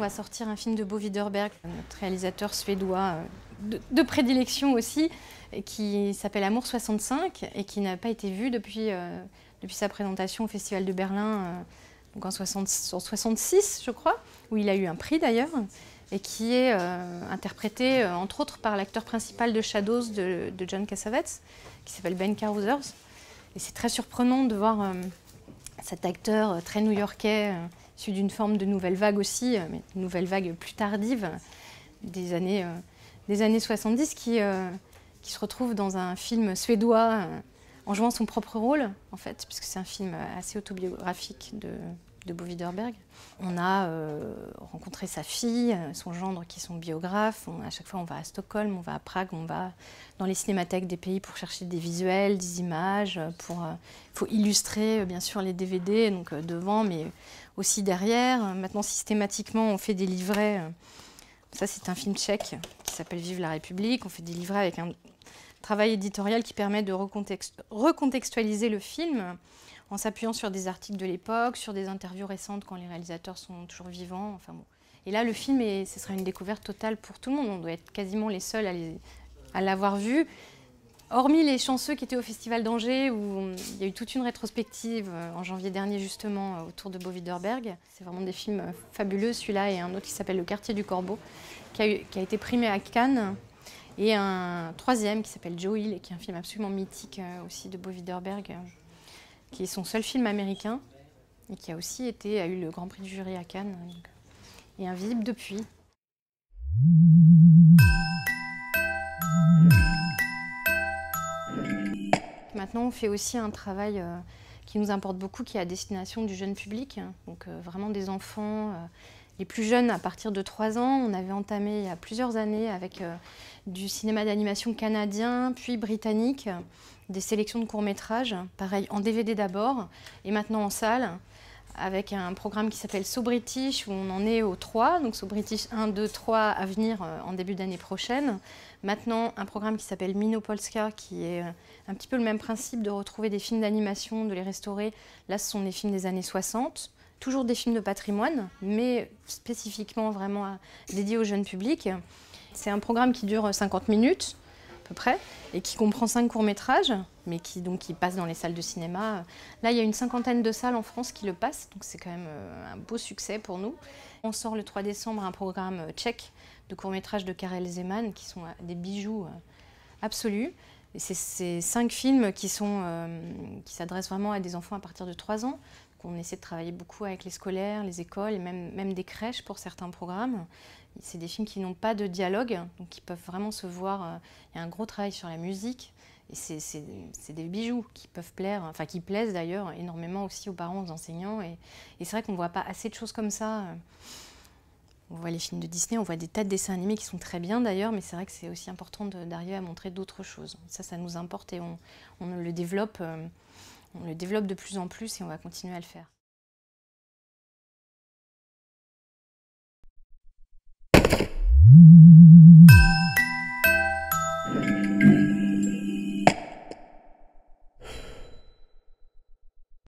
va sortir un film de Bo Widerberg, notre réalisateur suédois de prédilection aussi, qui s'appelle Amour 65 et qui n'a pas été vu depuis sa présentation au Festival de Berlin donc en 66, je crois, où il a eu un prix d'ailleurs, et qui est interprété entre autres par l'acteur principal de Shadows de John Cassavetes, qui s'appelle Ben Carothers. Et c'est très surprenant de voir cet acteur très new-yorkais, issu d'une forme de nouvelle vague aussi, mais une nouvelle vague plus tardive des années 70, qui se retrouve dans un film suédois en jouant son propre rôle, en fait, puisque c'est un film assez autobiographique de Bo Widerberg. On a rencontré sa fille, son gendre qui sont biographes. À chaque fois, on va à Stockholm, on va à Prague, on va dans les cinémathèques des pays pour chercher des visuels, des images. Il faut illustrer, bien sûr, les DVD, donc devant, mais aussi derrière. Maintenant, systématiquement, on fait des livrets. Ça, c'est un film tchèque qui s'appelle Vive la République. On fait des livrets avec un travail éditorial qui permet de recontextualiser le film en s'appuyant sur des articles de l'époque, sur des interviews récentes quand les réalisateurs sont toujours vivants. Enfin bon. Et là, le film, ce sera une découverte totale pour tout le monde. On doit être quasiment les seuls à l'avoir vu. Hormis les chanceux qui étaient au Festival d'Angers, où il y a eu toute une rétrospective en janvier dernier, justement, autour de Bo Widerberg. C'est vraiment des films fabuleux, celui-là, et un autre qui s'appelle Le Quartier du Corbeau, qui a été primé à Cannes. Et un troisième qui s'appelle Joe Hill, qui est un film absolument mythique aussi de Bo Widerberg, qui est son seul film américain, et qui a aussi a eu le Grand Prix du jury à Cannes, et invisible depuis. Maintenant, on fait aussi un travail qui nous importe beaucoup, qui est à destination du jeune public, donc vraiment des enfants les plus jeunes à partir de 3 ans. On avait entamé il y a plusieurs années avec du cinéma d'animation canadien, puis britannique, des sélections de courts-métrages, pareil en DVD d'abord, et maintenant en salle, avec un programme qui s'appelle So British, où on en est au 3, donc So British 1, 2, 3 à venir en début d'année prochaine. Maintenant, un programme qui s'appelle Mino Polska, qui est un petit peu le même principe de retrouver des films d'animation, de les restaurer. Là, ce sont des films des années 60, toujours des films de patrimoine, mais spécifiquement vraiment dédiés au jeune public. C'est un programme qui dure 50 minutes, à peu près, et qui comprend 5 courts-métrages, mais qui passe dans les salles de cinéma. Là, il y a une 50aine de salles en France qui le passent, donc c'est quand même un beau succès pour nous. On sort le 3 décembre un programme tchèque de courts-métrages de Karel Zeman, qui sont des bijoux absolus. C'est 5 films qui s'adressent vraiment à des enfants à partir de 3 ans. On essaie de travailler beaucoup avec les scolaires, les écoles et même des crèches pour certains programmes. C'est des films qui n'ont pas de dialogue, donc qui peuvent vraiment se voir. Il y a un gros travail sur la musique. Et c'est des bijoux qui peuvent plaire, enfin qui plaisent d'ailleurs énormément aussi aux parents, aux enseignants. Et c'est vrai qu'on ne voit pas assez de choses comme ça. On voit les films de Disney, on voit des tas de dessins animés qui sont très bien d'ailleurs, mais c'est vrai que c'est aussi important d'arriver à montrer d'autres choses. Ça nous importe et on le développe. On le développe de plus en plus et on va continuer à le faire.